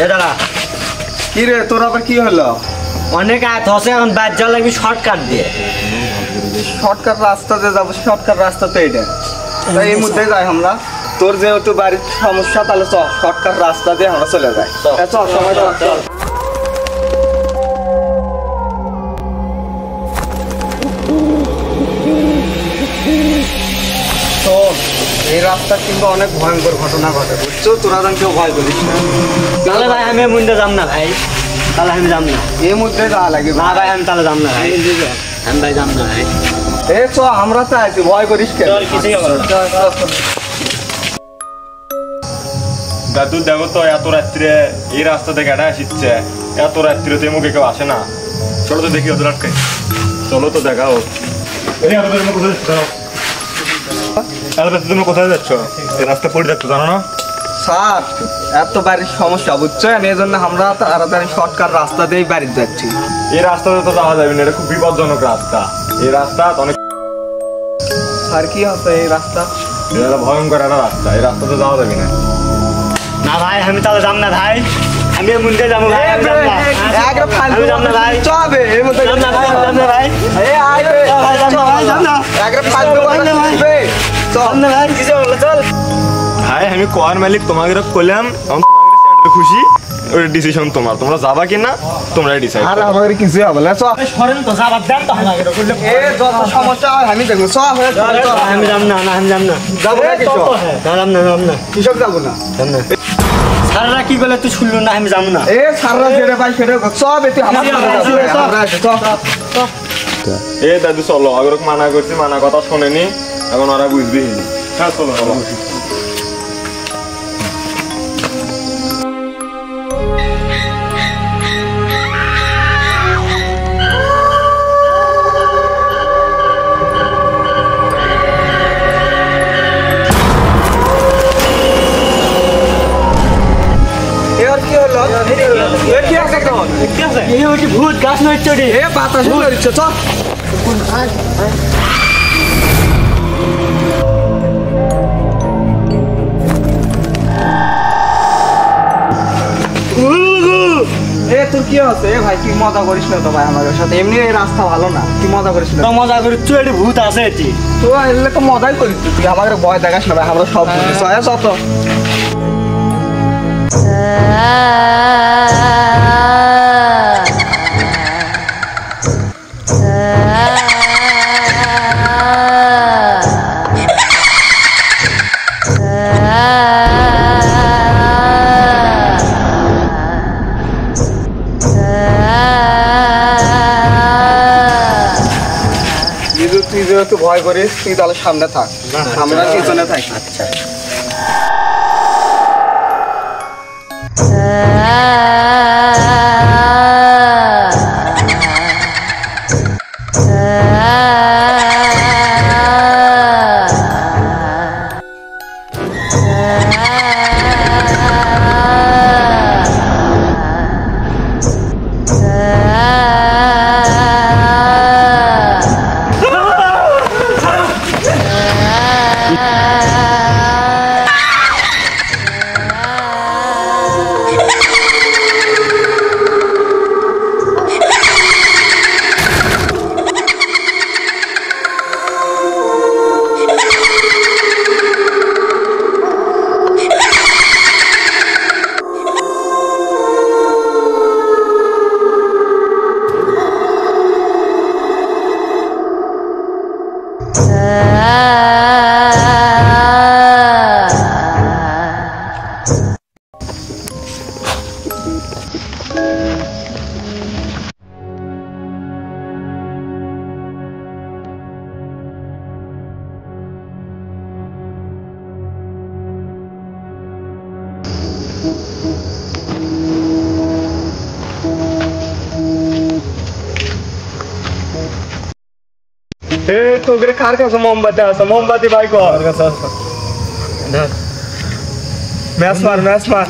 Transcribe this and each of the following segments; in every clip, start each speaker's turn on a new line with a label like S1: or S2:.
S1: এ দাঁড়া।
S2: কি রে তোর আবার কি হলো?
S1: অনেক আয়াত হচ্ছে, এখন বাইর যাওয়া লাগবে শর্টকাট দিয়ে।
S2: শর্টকাট রাস্তাতে যাবো, শর্টকাট রাস্তা তো এটা, তাই এই মুহূর্তে যাই আমরা। তোর যেহেতু বাড়ির সমস্যা, তাহলে চল শর্টকাট রাস্তা দিয়ে আমরা চলে যাই। চল সময় চল। এই রাস্তা কিন্তু অনেক ভয়ঙ্কর ঘটনা ঘটে, বুঝছো? তোরা যেন কেউ ভয় করিস না।
S1: তাহলে ভাই আমি মুন্ডে যাম না ভাই, তাহলে আমি যাম না।
S2: এই মুহূর্তে যাওয়া লাগে
S1: না ভাই, আমি তাহলে যাম না ভাই, আমি ভাই যাম না ভাই।
S2: এ চ, আমরা তো আছি, ভয় করিস কেন?
S3: দাদু দেখো তো, এত রাত্রে এই রাস্তা থেকে এটা আসছে, এত রাত্রে তো মুখে কেউ আসে না। চলো তো দেখি ওদের আটকে, চলো তো দেখাও। তুমি কোথায় যাচ্ছ? এই রাস্তা পড়ে যাচ্ছ জানো না?
S2: স্যার, এত বাড়ির সমস্যা বুঝছেন, এই জন্য আমরা তাড়াতাড়ি শর্টকাট রাস্তা দিয়েই বাড়ি যাচ্ছি।
S3: এই রাস্তাতে তো যাওয়া যাবে না, এটা খুব বিপজ্জনক রাস্তা। এই রাস্তা অনেক।
S2: স্যার কি হচ্ছে এই রাস্তা?
S3: এটা ভয়ঙ্কর একটা রাস্তা, এই রাস্তাতে যাওয়া যাবে না।
S1: না ভাই, আমি তাহলে যাম না ভাই, আমি মুন্ডে যাবো ভাই, আমি যাম না। আমি যাম না ভাই,
S2: চবে এই মধ্যে
S1: যাম না ভাই, যাম না ভাই।
S2: এ আয় বে,
S1: ভাই যাম না ভাই, যাম না।
S2: একরে ফালতু কথা বলবে।
S1: যাম না ভাই, কিছু হলো চল।
S3: ভাই আমি কোয়ার মালিক তোমাকে কইলাম, খুশি। ওই ডিসিশন তোমার, তোমরা যাবা কিনা তোমরাই ডিসাইড।
S2: আর আমাদের কিছু হবে না, চল।
S1: সরেন তো, যাবার দেন তো আমাকে করলে।
S2: এ যত সমস্যা হয় আমি দেখবো, চল।
S1: আমি যাম না, না আমি যাম না।
S2: যাবো না কিছু?
S1: না যাম না, যাম না,
S2: কৃষক যাবো না।
S1: যাম না। সারারা কি বলে তুই শুনলো না, আমি যাম না।
S2: এ সাররা যেটা পাই সেটা সব এতে আমার সাথে যাবে। আমরা আসি, চল।
S3: এ দাদু চলো, আগরক মানা করছি, মানা কথা শোনেনি, এখন ওরা বুঝবি। হ্যাঁ চলো চলো।
S1: ভূত গাছ নড়ছে রে,
S2: এ বাতাস নড়ছে, চল। এ তোর কি হচ্ছে? এ ভাই কি মজা করিস না তো ভাই আমাদের সাথে, এমনি এই রাস্তা ভালো না, কি মজা করিস না।
S1: মজা করি তুই, এটি ভূত আছে এটি।
S2: তো এলে তো মজাই করিস, তুই আমাদের ভয় দেখাস না ভাই, আমরা সব বুঝি। চত তুই যেহেতু ভয় করিস, তুই তাহলে সামনে থাক, আমরা পিছনে থাকি।
S1: আচ্ছা।
S2: তোকে কার কাছে মোমবাতি আছে? মোমবাতি ভাই কর ম্যাচ মার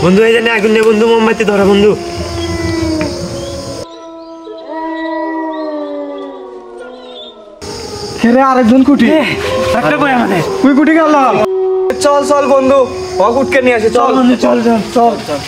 S1: বন্ধু, এই জানি আগুন নেই বন্ধু, মোমবাতি ধরা বন্ধু।
S2: আরেকজন কুটি
S1: একটা কই আমাদের
S2: কুটি গেল। চল বন্ধু, উঠকে নিয়ে আসি চল
S1: চল চল চল চল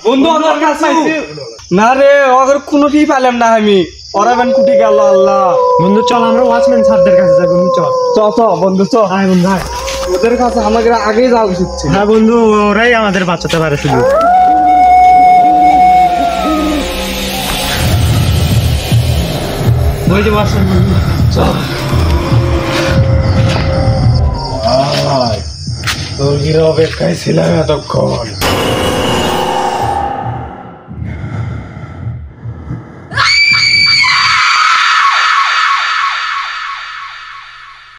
S2: বন্ধু আমার কাছে না রে ওদের কোনোটি পেলাম না আমি ওরাবেন কুটি গেল আল্লাহ
S1: বন্ধু চল আমরা ওয়াচম্যান স্যারদের কাছে যাই বন্ধু চল
S2: চ বন্ধু চ
S1: হ্যাঁ বন্ধু হ্যাঁ
S2: ওদের কাছে আমাকে আগেই যাওয়া উচিত ছিল।
S1: হ্যাঁ বন্ধু ওরাই আমাদের বাঁচাতে পারে শুধু ওই যে ওয়াচম্যান চল তোর কি অপেক্ষায় ছিলাম এতক্ষণ